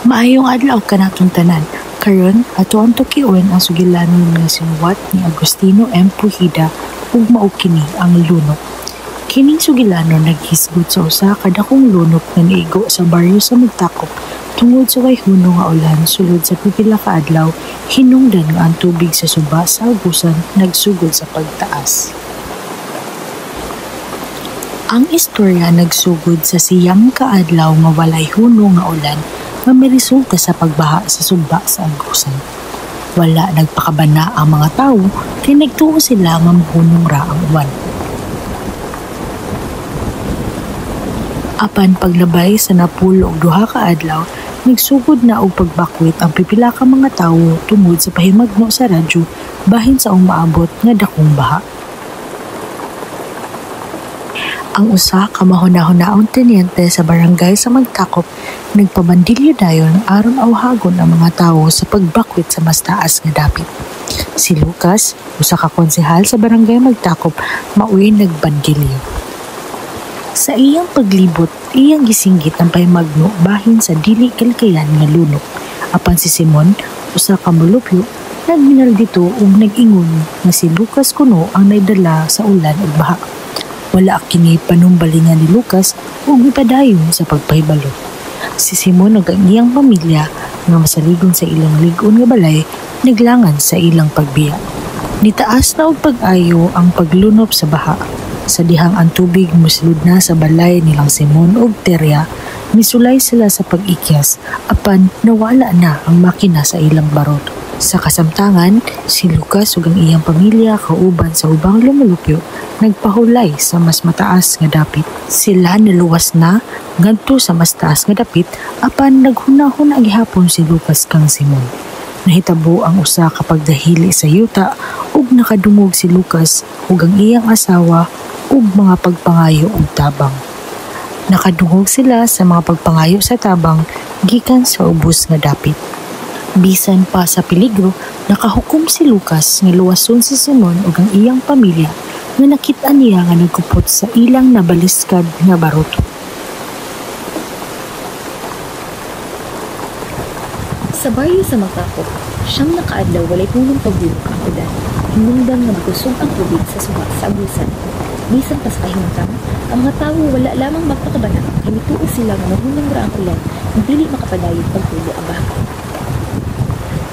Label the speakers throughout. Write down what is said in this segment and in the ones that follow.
Speaker 1: Maayong adlaw kanatong tanan. Karon atoan tukion ang sugilanon nga sinuwat ni Agustino M. Pujida ug mao kini ang lunok. Kining sugilanon naghisgot sa usa ka dakong lunok nga niigo sa baryo sa Magtakop tungod sa way hunong nga ulan sulod sa pipila ka adlaw hinungdan nga ang tubig sa suba sa Agusan nagsugod sa pagtaas. Ang istorya nagsugod sa siyang kaadlaw nga walay hunong nga ulan nga may resulta sa pagbaha sa suba sa Agusan. Wala nagpakabana ang mga tawo kay nagtuo sila nga mohunong ra ang uwan. Apan paglabay sa napulo og duha ka adlaw, nagsugod na og pagbakwit ang pipila ka mga tawo tungod sa pahimagno sa radyo bahin sa umaabot nga dakong baha. Ang usa ka mahuna-hunaong tenyente sa barangay sa Magtakop nagpabandilyo dayon aron awhagon ang mga tawo sa pagbakwit sa mas taas nga dapit. Si Lucas, usa ka konsehal sa barangay Magtakop, maoy nagbandilyo. Sa iyang paglibot, iyang gisinggit ang pahimagno bahin sa dili kalikayan nga lunok. Apan si Simon, usa ka molupyo, nagminal dito ug nag-ingon nga si Lucas kuno ang naydala sa ulan ug baha. Wala kini panumbalingan ni Lucas ug mipadayon sa pagpahibalo. Si Simon ug ang iyang pamilya nga masaligon sa ilang lig-on nga balay naglangan sa ilang pagbiya. Nitaas na og pag-ayo ang paglunop sa baha. Sa dihang ang tubig musulod na sa balay nilang Simon ug Terya, misulay sila sa pag-ikyas apan nawala na ang makina sa ilang barot. Sa kasamtangan, si Lucas ug ang iyang pamilya kauban sa ubang lumulupyo nagpahulay sa mas mataas nga dapit. Sila naluwas na ngadto sa mas taas nga dapit apan naghunahuna gihapon si Lucas kang Simon. Nahitabo ang usa ka pagdahili sa yuta ug nakadungog si Lucas ug ang iyang asawa ug mga pagpangayo ug tabang. Nakadungog sila sa mga pagpangayo sa tabang gikan sa ubos nga dapit. Bisan pa sa peligro, nakahukom si Lucas nga luwason si Simon ug ang iyang pamilya nga nakit-an niya nga nagkupot sa ilang nabaliskad nga barot.
Speaker 2: Sa baryo sa Magtakop, siyang nakaadlaw walay punong pagbulok ang ulan. Hinungdan nga magkusog ang tubig sa suba sa Agusan. Bisan pa sa kahimtang, ang mga tawo wala lamang magpakabana kay nituo sila nga mahunong ra ang ulan ug dili makapadayon pagtulo ang baha.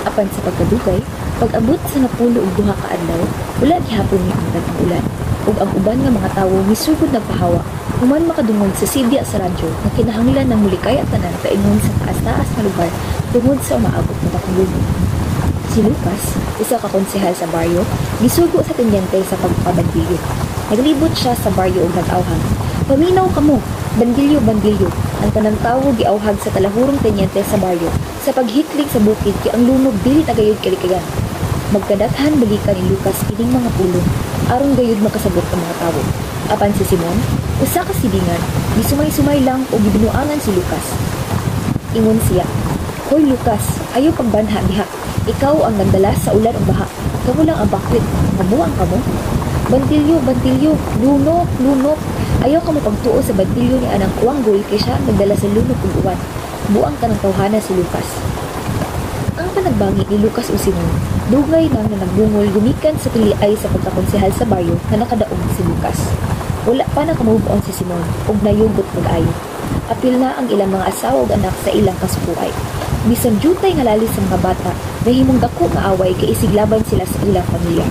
Speaker 2: Apan sa pagkadugay, pag-abot sa napulo og duha ka adlaw, wala gihapon miungdan ang ulan ug ang uban nga mga tawo misugod nagpahawa human makadungog sa sidya sa radyo nga kinahanglan ng mulikay at tanan paingon sa taas-taas nga lugar tungod sa umaabot nga pakulunod. Si Lucas, isa ka konsehal sa baryo, gisugo sa tenyente sa pagpabandilyo. Naglibot siya sa baryo ug nag-awhag. "Paminaw kamo, bandilyo, bandilyo." Ang tanang tawo giawhag sa kalahurong tenyente sa baryo sa paghiklig sa bukid kay ang lunog dili na gayud kalikayan. Magkadathan balikan ni Lucas kining mga pulong aron gayud makasabot ang mga tawo. Apan si Simon, usa ka silingan, gisumay-sumay lang o gibinuangan si Lucas. Ingon siya, "Hoy Lucas, ayo pagbanha diha. Ikaw ang nagdala sa ulan ug baha. Kamo lang ang bakwit. Mabuang kamo. Bantilyo, bantilyo, lunok, lunok. Ayaw ka mo pagtuo sa bantilyo ni anang kuwanggol kay siya nagdala sa lunok ug uwan. Buang ka ng tawhana si Lucas." Ang panagbangi ni Lucas o Simon, dugay nang nagbungol gumikan sa piliay sa pagkakonsehal sa baryo na nakadaog si Lucas. Wala pa nakamove-on si Simon ug nayugot pag-ayo. Apil na ang ilang mga asawa ug anak sa ilang kasupuay. Bisan jutay nga lalis sa mga bata, nahimong dako nga away kay isiglaban sila sa ilang pamilya.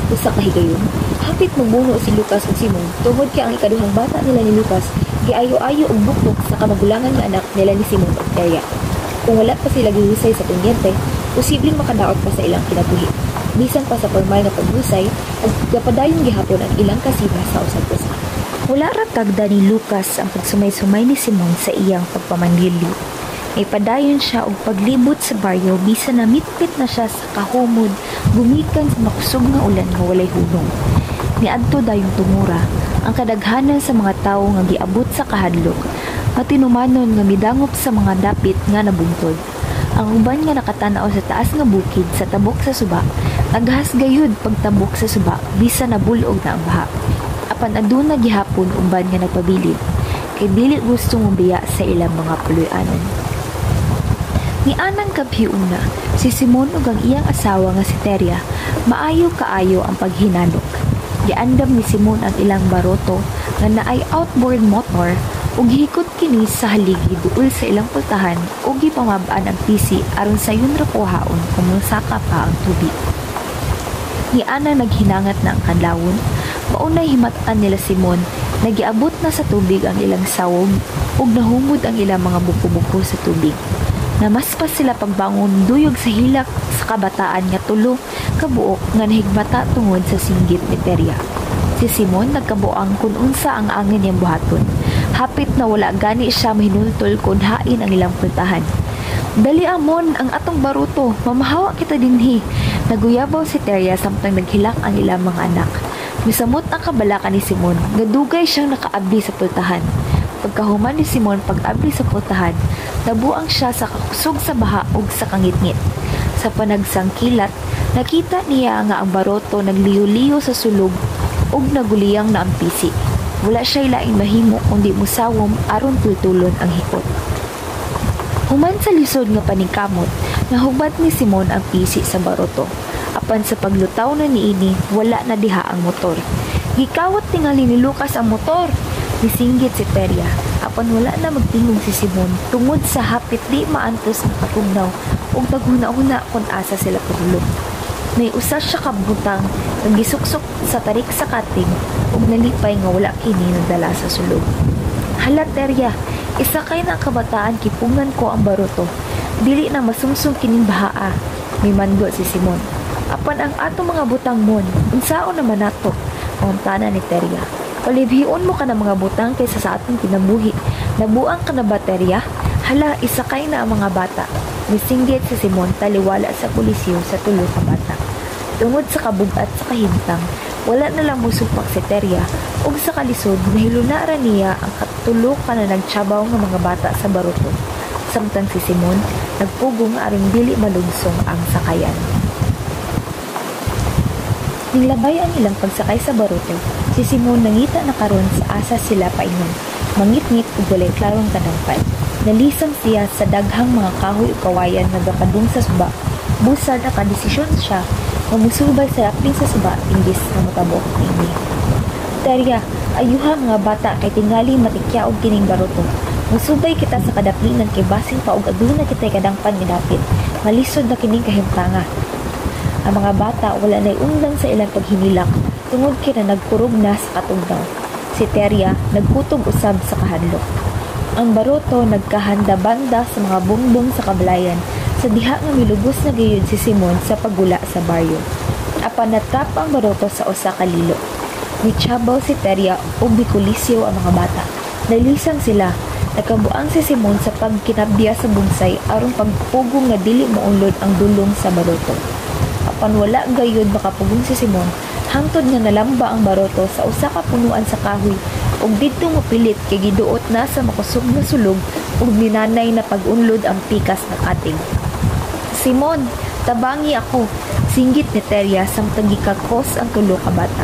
Speaker 2: Usa ka higayon, hapit magbuno si Lucas ug Simon tungod kay ang ikaduhang bata nila ni Lucas giayo-ayo og bukbok sa kamagulangan nga anak nila ni Simon ug Terya. Kung wala pa sila gihusay sa tenyente, posibleng makadaot pa sa ilang kinabuhi. Bisan pa sa formal nga paghusay, ug gapadayon gihapon ang ilang kasiba sa usab-usa. Wala ra tagda ni Lucas ang pagsumay-sumay ni Simon sa iyang pagpamandilyo. May padayon siya og paglibot sa baryo bisan na mitpit na siya sa kahumod gumikan sa makusog nga ulan nga walay hunong. Niadto dayon tumura ang kadaghanan sa mga tawo nga giabot sa kahadlok nga tinumanon nga midangop sa mga dapit nga nabuntod. Ang uban nga nakatanaw sa taas nga bukid sa tabok sa suba naghasgayud pagtabok sa suba bisan nabulog na ang baha. Apan aduna gihapon uban nga nagpabilid kay dili gusto mo biya sa ilang mga puloy-anan. Ni anang kabhiuna, si Simon ug ang iyang asawa nga si Teria, maayo kaayo ang paghinanok. Giandam ni Simon ang ilang baroto nga naay outboard motor ug gihikot kini sa haligi duol sa ilang pultahan ug gipamab-an ang PC aron sayon ra kuhaon kung mosaka pa ang tubig. Ni ana naghinangat na ang kadlawon, maunay himatan nila Simon na giabot na sa tubig ang ilang sawog ug nahumod ang ilang mga buko-buko sa tubig. Namaspas sila pagbangon duyog sa hilak sa kabataan nga tulo kabuok nga nahigmata tungod sa singgit ni Teria. Si Simon nagkabuang kung unsa ang angin niyang buhaton. Hapit na wala gani siya mahinultol kung hain ang ilang pultahan. Dali amon ang atong baruto, mamahawa kita dinhi. Naguyabaw si Teria samtang naghilak ang ilang mga anak. Misamot ang kabalakan ni Simon, gadugay siyang nakaabli sa pultahan. Pagkahuman ni Simon pag-abli sa pultahan, nabuang siya sa kakusog sa baha ug sa kangitngit. Sa panagsangkilat, nakita niya nga ang baroto nagliyo-liyo sa sulog ug naguliyang na ang pisi. Wala siya'y laing mahimo kundi musawom aron tultulon ang hikot. Human sa lisod nga paningkamot, nahubad ni Simon ang pisi sa baroto. Apan sa paglutaw na niini, wala na diha ang motor. Gikawat tingali ni Lucas ang motor. Nisinggit si Teria. Apan wala na magtingog si Simon tungod sa hapit di maantos ang katugnaw ug taghuna-huna kung asa sila pagulong. May usa siya kabutang nagisuksok sa tarik sa kating ug nalipay nga wala kini nagdala sa sulog. Hala Teria, isa kay na kabataan kipungan ko ang baroto. Dili na masumsum kining bahaa. May mango si Simon. Apan ang ato mga butang mon, unsaon naman nato? Pangutana ni Teria. Palibhiun mo ka ng mga butang kaysa sa atong kinabuhi. Nabuang ka na ba, Teria? Hala, isakay na ang mga bata. Misinggit si Simon taliwala sa pulisyo sa tulo ka bata. Tungod sa kabugat sa kahimtang, wala na lang musupak si Teria ug sa kalisod nahilunara niya ang katulo ka na nagtsabaw ng mga bata sa baruto. Samtang si Simon, nagpugong aring dili malugsong ang sakayan. Ninglabay ang ilang pagsakay sa baruto, si Simon nangita na karon sa asa sila paingon. Mangit-ngit ug walay klarong kadampay. Nalisang siya sa daghang mga kahoy ug kawayan nga gapadung sa suba. Busad nakadesisyon siya nga musubay sa lapling sa suba imbis na motabok niini. Teria, ayuha mga bata kay tingali matikyaog kining baruto. Musubay kita sa kadaplinan kay basin pa og aduna kitay kadangpan nga dapit. Malisod na kining kahimtanga. Ang mga bata wala na'y undang sa ilang paghinilak tungod kina nagkurog na sa katugnaw. Si Teria nagkutog usab sa kahadlok. Ang baroto nagkahanda banda sa mga bumbong sa kablayan sa diha nga milubos na gayud si Simon sa paggula sa baryo. Apan natrap ang baroto sa usa ka lilo. Nitsabaw si Teria ug bikulisyo ang mga bata. Nalisang sila. Nagkabuang si Simon sa pagkinabya sa bungsay aron pagpugong nga dili maunlod ang dulong sa baroto. Apan wala gayud makapugong si Simon, hangtod nga nalamba ang baroto sa usa ka punuan sa kahoy ug didto mopilit kay giduot na sa makusog na sulog ug ninanay na pag-unlod ang pikas ng ating. Simon, tabangi ako, singgit ni Teria samtang gikakos ang tulo ka bata.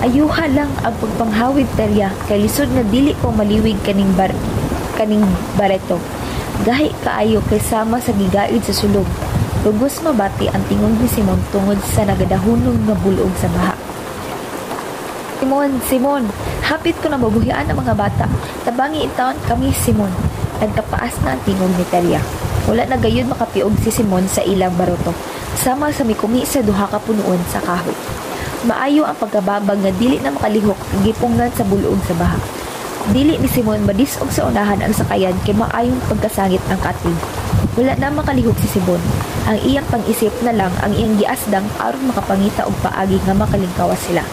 Speaker 2: Ayuha lang ang pagpanghawid Teria kay lisod nga dili ko maliwig kaning bareto. Gahi kaayo kay sama sa gigaid sa sulog. Lugos mabati ang tingog ni Simon tungod sa nagadahunong nga bulog sa baha. Simon, hapit ko na mabuhian ang mga bata. Tabangi itaon kami, Simon. Nagkapaas na ang tingog ni Teria. Wala na gayud makapiog si Simon sa ilang baroto. Sama sa mikumi sa duha ka punuon sa kahoy. Maayo ang pagkababag nga dili na makalihok gipungan sa bulog sa baha. Dili ni Simon madisog sa unahan ang sakayan kay maayong pagkasangit ng katig. Wala na makalihok si Simon. Ang iyang pang-isip na lang ang iyang giasdang aron makapangita og paagi nga makalingkawas sila.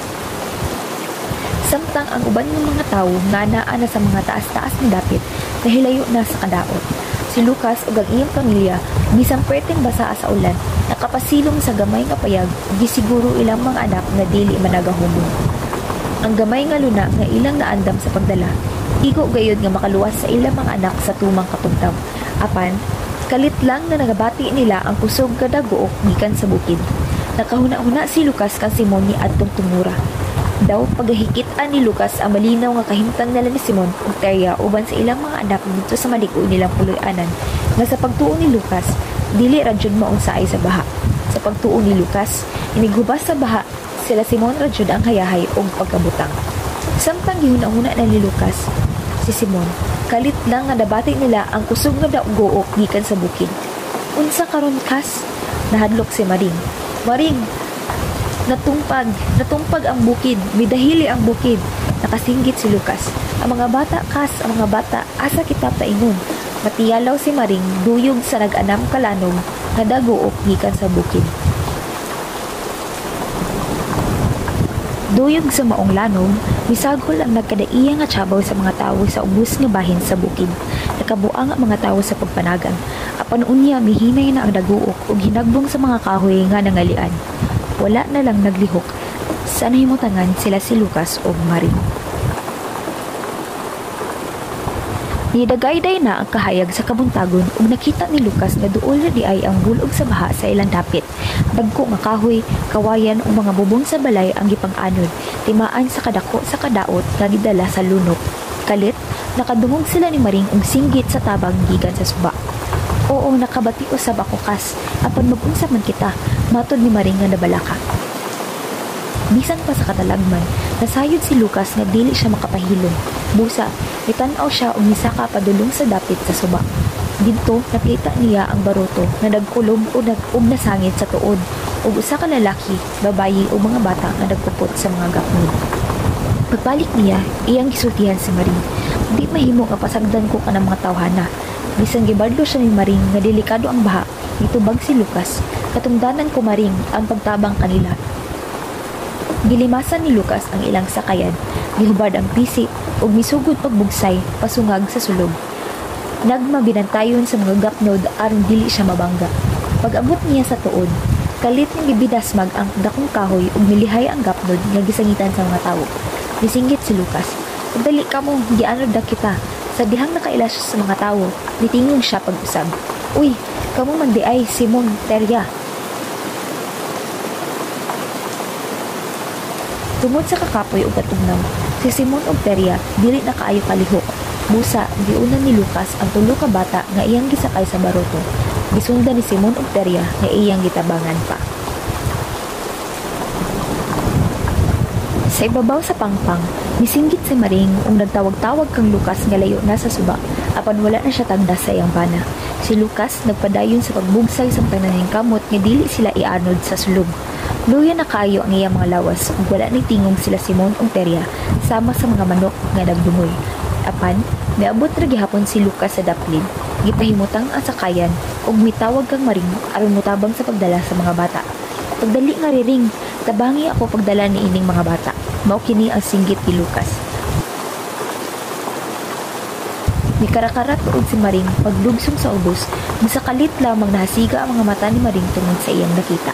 Speaker 2: Samtang ang uban ng mga tawo nga naa na sa mga taas-taas ni dapit nahilayo na sa kadaot. Si Lucas ug ang iyang pamilya bisan perting basa sa ulan nakapasilong sa gamay nga payag gisiguro ilang mga anak nga dili managahumon. Ang gamay nga luna nga ilang naandam sa pagdala igo gayud nga makaluwas sa ilang mga anak sa tumang katugnaw. Apan kalit lang na nagabati nila ang kusog kada guok gikan sa bukid. Nakahuna-huna si Lucas kang Simon ni adtong tumura. Daw pagahikitan ni Lucas ang malinaw nga kahimtang nila ni Simon ug Teria uban sa ilang mga anak dito sa malig-o nilang puloy-anan nga sa pagtuo ni Lucas dili ra jud maunsaay sa baha. Sa pagtuo ni Lucas, inigubas sa baha sila Simon ra jud ang hayahay og pagkabutang. Samtang gihuna-huna na ni Lucas, si Simon, kalit lang nga nabati nila ang kusog nga daog gikan sa bukid. Unsa karon kas? Nahadlok si Maring. Maring, natumpag ang bukid, midahili ang bukid. Nakasinggit si Lucas. Ang mga bata, kas, ang mga bata, asa kita paingon. Matiyalaw si Maring, duyog sa nag-anam kalanog, nga dagook gikan sa bukid. Duyog sa maong lanom, misagol ang nagkadaiya nga tsabaw sa mga tawo sa ubos nga bahin sa bukid. Nakabuang ang mga tawo sa pagpanagan. Apan unya mihinay na ang daguok ug hinagbong sa mga kahoy nga nangalian. Wala na lang naglihok. Sa nahimutangan sila si Lucas ug Maring. Nidagayday na ang kahayag sa kabuntagon ug nakita ni Lucas nga duol na di ay ang bulog sa baha sa ilang dapit. Dagko nga kahoy, kawayan ug mga bubong sa balay ang gipang-anod, timaan sa kadako sa kadaot nga gidala sa lunok. Kalit, nakadungog sila ni Maring og singgit sa tabang gikan sa suba. Oo, nakabati usab ako kas, apan mag-unsa man kita, matod ni Maring nga nabalaka. Bisan pa sa katalagman, nasayod si Lucas nga dili siya makapahilom. Busa, itanaw siya og misaka padulong sa dapit sa suba. Dito, nakita niya ang baroto na nagkulog o nasangit sa tuod ug usa ka lalaki, babayi o mga bata nga nagpupot sa mga gapnod. Pagbalik niya, iyang gisultihan si Maring. Di mahimo nga pasagdan ko ka ng mga tawhana. Bisan gibadlo siya ni Maring nga delikado ang baha, nitubag si Lucas. Katungdanan ko Maring ang pagtabang kanila. Gilimasan ni Lucas ang ilang sakayan, gihubad ang pisi ug misugod pagbugsay pasungag sa sulog. Nagmabinantayon sa mga gapnod aron dili siya mabangga. Pag-abot niya sa tuod, kalit ning gibidasmag ang dakong kahoy ug milihay ang gapnod nga gisangitan sa mga tawo. Nisinggit si Lucas. "Dali ka mo, gianod na kita." Sa dihang nakailas sa mga tawo, nitingog siya pag-usab. "Uy, kamo man di ay Simon Terya." Tungod sa kakapoy ug katugnaw, si Simon ug Terya dili na kaayo kalihok. Busa, giunan ni Lucas ang tulo ka bata nga iyang gisakay sa baroto. Gisundan ni Simon ug Terya nga iyang gitabangan pa. Sa ibabaw sa pangpang, misinggit si Maring ug nagtawag-tawag kang Lucas nga layo na sa suba, apan wala na siya tagda sa iyang bana. Si Lucas nagpadayon sa pagbugsay sa pananing kamot nga dili sila ianod sa sulog. Luya na kaayo ang iyang mga lawas ug wala ni tingog sila Simon ug Terya sama sa mga manok nga nagdungoy. Apan, miabot ra gihapon si Lucas sa daplin. Gipahimutang ang sakayan ug mitawag kang Maring aron motabang sa pagdala sa mga bata. "Pagdali nga riring, tabangi ako pagdala ni ining mga bata." Mao kini ang singgit ni Lucas. Mikarakarat tuod si Maring pagdugsong sa ubos, misakalit lamang nahasiga ang mga mata ni Maring tungod sa iyang nakita.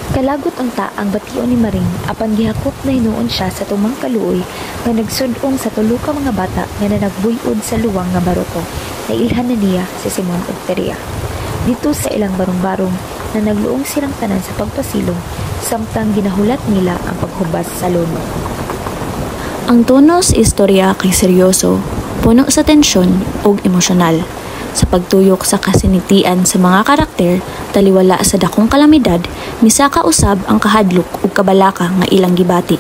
Speaker 2: Kalagot unta ang bation ni Maring apan gihakop na hinuon siya sa tumang kaluoy nga nagsudong sa tulo ka mga bata nga nagbuy-od sa luwang nga baroto. Nailhan na niya si Simon ug Terya. Dito sa ilang barong-barong na nagluong silang tanan sa pagpasilong samtang ginahulat nila ang paghubas sa luno.
Speaker 3: Ang tono sa istorya kay seryoso, puno sa tensyon ug emosyonal. Sa pagtuyok sa kasinitian sa mga karakter, taliwala sa dakong kalamidad, misaka usab ang kahadlok ug kabalaka nga ilang gibati.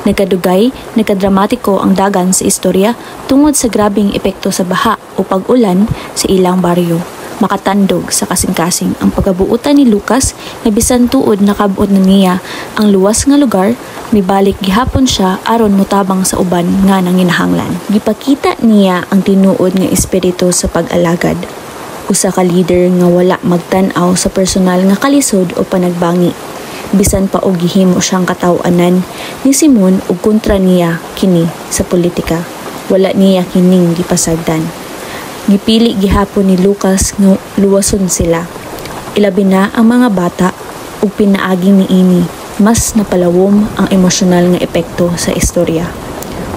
Speaker 3: Nagkadugay, nagkadramatiko ang dagan sa istorya tungod sa grabing epekto sa baha o pag-ulan sa ilang baryo. Makatandog sa kasing-kasing ang pagabuutan ni Lucas nga bisan tuod nakabuot na niya ang luwas nga lugar, mibalik gihapon siya aron motabang sa uban nga nanginahanglan. Gipakita niya ang tinuod nga espiritu sa pag-alagad. Usa ka leader nga wala magtan-aw sa personal nga kalisod o panagbangi. Bisan pa og gihimo siyang kataw-anan ni Simon ug kontra niya kini sa politika. Wala niya kining gipasagdan. Gipili gihapon ni Lucas nga luwason sila. Ilabi na ang mga bata ug pinaagi niini. Mas napalawom ang emosyonal nga epekto sa istorya.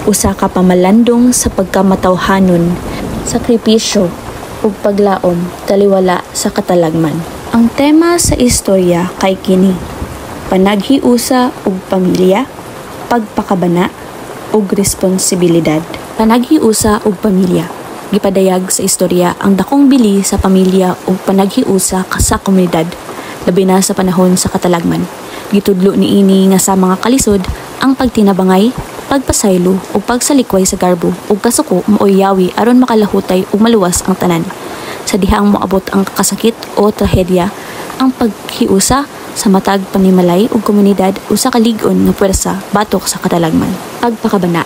Speaker 3: Usa ka pamalandong sa pagkamatawhanon, sakripisyo ug paglaom taliwala sa katalagman. Ang tema sa istorya kay kini: panaghiusa ug pamilya, pagpakabana ug responsibilidad. Panaghiusa ug pamilya. Gipadayag sa istorya ang dakong bili sa pamilya ug panaghiusa sa komunidad, labi na sa panahon sa katalagman. Gitudlo niini nga sa mga kalisod ang pagtinabangay, pagpasaylo ug pagsalikway sa garbo ug kasuko maoyawi aron makalahutay ug maluwas ang tanan. Sa dihang moabot ang kasakit o trahedya, ang paghiusa sa matag panimalay ug komunidad usa ka lig-on nga puwersa batok sa katalagman. Pagpakabana.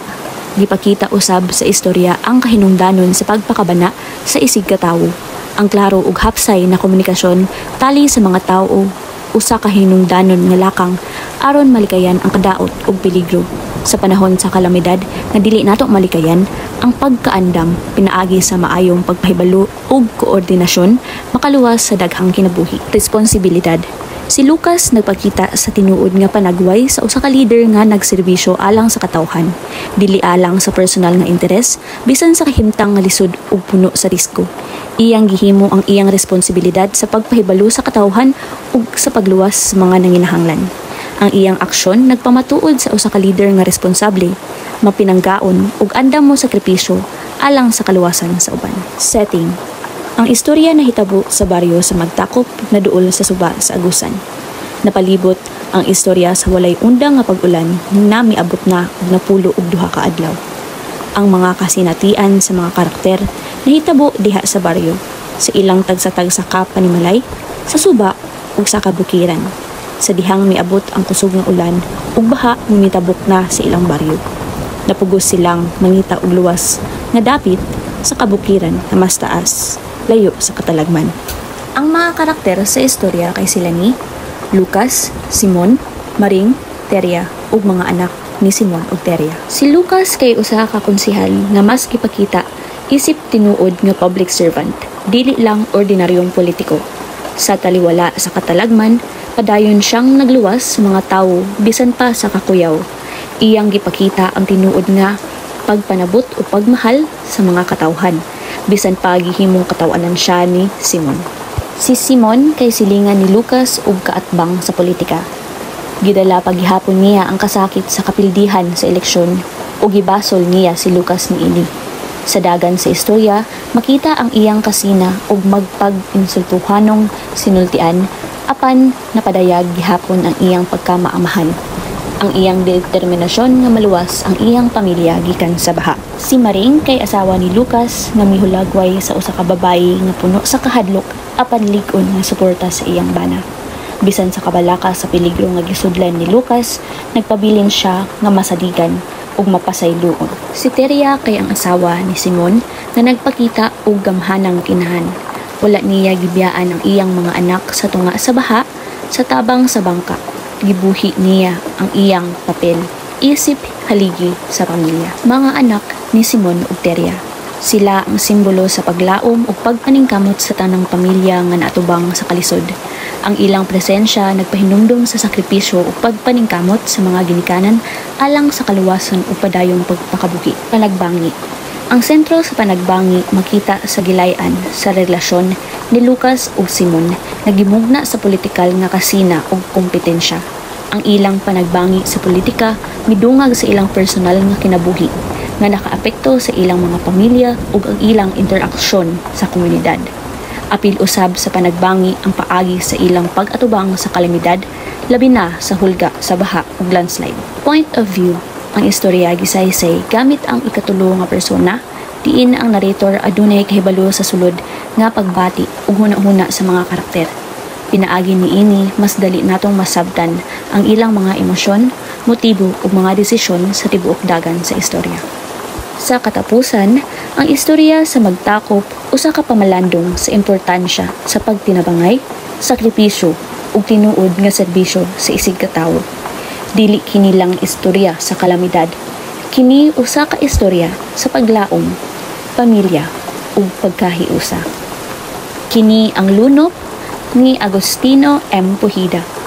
Speaker 3: Gipakita usab sa istorya ang kahinungdanon sa pagpakabana sa isig ka tawo. Ang klaro ug hapsay na komunikasyon tali sa mga tawo usa ka hinungdanon nga lakang aron malikayan ang kadaot ug peligro. Sa panahon sa kalamidad nga dili nato malikayan, ang pagkaandam pinaagi sa maayong pagpahibalo ug koordinasyon makaluwas sa daghang kinabuhi. Responsibilidad. Si Lucas nagpakita sa tinuod nga panagway sa usa ka leader nga nagserbisyo alang sa katawhan, dili alang sa personal nga interes bisan sa kahimtang nga lisod ug puno sa risko. Iyang gihimo ang iyang responsibilidad sa pagpahibalo sa katawhan ug sa pagluwas sa mga nanginahanglan. Ang iyang aksyon nagpamatuod sa usa ka leader nga responsable, mapinanggaon ug andam mo sakripisyo alang sa kaluwasan sa uban. Setting. Ang istorya nahitabo sa baryo sa Magtakop na duol sa Suba sa Agusan. Napalibot ang istorya sa walay undang nga pag-ulan na miabot na ug napulo og 2 ka adlaw. Ang mga kasinatian sa mga karakter nahitabo diha sa baryo, sa ilang tagsa-tagsa ka panimalay, sa Suba ug sa kabukiran. Sa dihang miabot ang kusog nga ulan ug baha nga mitabok na sa ilang baryo. Napugos silang mangita og luwas nga dapit sa kabukiran na mas taas, layo sa katalagman. Ang mga karakter sa istorya kay sila ni Lucas, Simon, Maring, Teria ug mga anak ni Simon ug Teria. Si Lucas kay usa ka konsehal nga mas gipakita isip tinuod nga public servant, dili lang ordinaryong politiko. Sa taliwala sa katalagman, padayon siyang nagluwas sa mga tawo bisan pa sa kakuyaw. Iyang gipakita ang tinuod nga pagpanabot o pagmahal sa mga katawhan, bisan pa gihimong katawanan siya ni Simon. Si Simon kay silingan ni Lucas ug kaatbang sa politika. Gidala paghihapon niya ang kasakit sa kapildihan sa eleksyon ug gibasol niya si Lucas niini. Sa dagan sa istorya, makita ang iyang kasina ug magpag-insultuhanong sinultian apan napadayag gihapon ang iyang pagkamaamahan. Ang iyang determinasyon nga maluwas ang iyang pamilya gikan sa baha. Si Maring kay asawa ni Lucas nga mihulagway sa usa ka babayi nga puno sa kahadlok apan lig-on nga suporta sa iyang bana. Bisan sa kabalaka sa peligro nga gisudlan ni Lucas, nagpabilin siya nga masadigan ug mapasayloon. Si Teria kay ang asawa ni Simon nga nagpakita og gamhanang kinahan. Wala niya gibiyaan ang iyang mga anak sa tunga sa baha, sa tabang sa bangka. Gibuhi niya ang iyang papel, isip haligi sa pamilya. Mga anak ni Simon ug Teria. Sila ang simbolo sa paglaom ug pagpaningkamot sa tanang pamilya nga natubang sa kalisod. Ang ilang presensya nagpahinumdum sa sakripisyo ug pagpaningkamot sa mga ginikanan alang sa kaluwasan ug padayong pagpakabuhi. Panagbangi. Ang sentro sa panagbangi makita sa gilayan sa relasyon ni Lucas ug Simon nagimugna sa politikal nga kasina ug kompetensya. Ang ilang panagbangi sa politika midungag sa ilang personal nga kinabuhi nga nakaapekto sa ilang mga pamilya ug ang ilang interaksyon sa komunidad. Apil usab sa panagbangi ang paagi sa ilang pag-atubang sa kalamidad, labi na sa hulga sa baha ug landslide. Point of view. Ang istorya gisaysay gamit ang ikatulo nga persona, diin ang narrator adunay kahibalo sa sulod nga pagbati ug huna-huna sa mga karakter. Pinaagi niini mas dali natong masabtan ang ilang mga emosyon, motibo ug mga desisyon sa tibuok dagan sa istorya. Sa katapusan, ang istorya sa Magtakop usa ka pamalandong sa importansya sa pagtinabangay, sakripisyo ug tinuod nga serbisyo sa isig ka tawo. Dili kini lang istorya sa kalamidad, kini usa ka istorya sa paglaom, pamilya ug pagkahiusa. Kini ang lunop ni Agustino M. Pujida.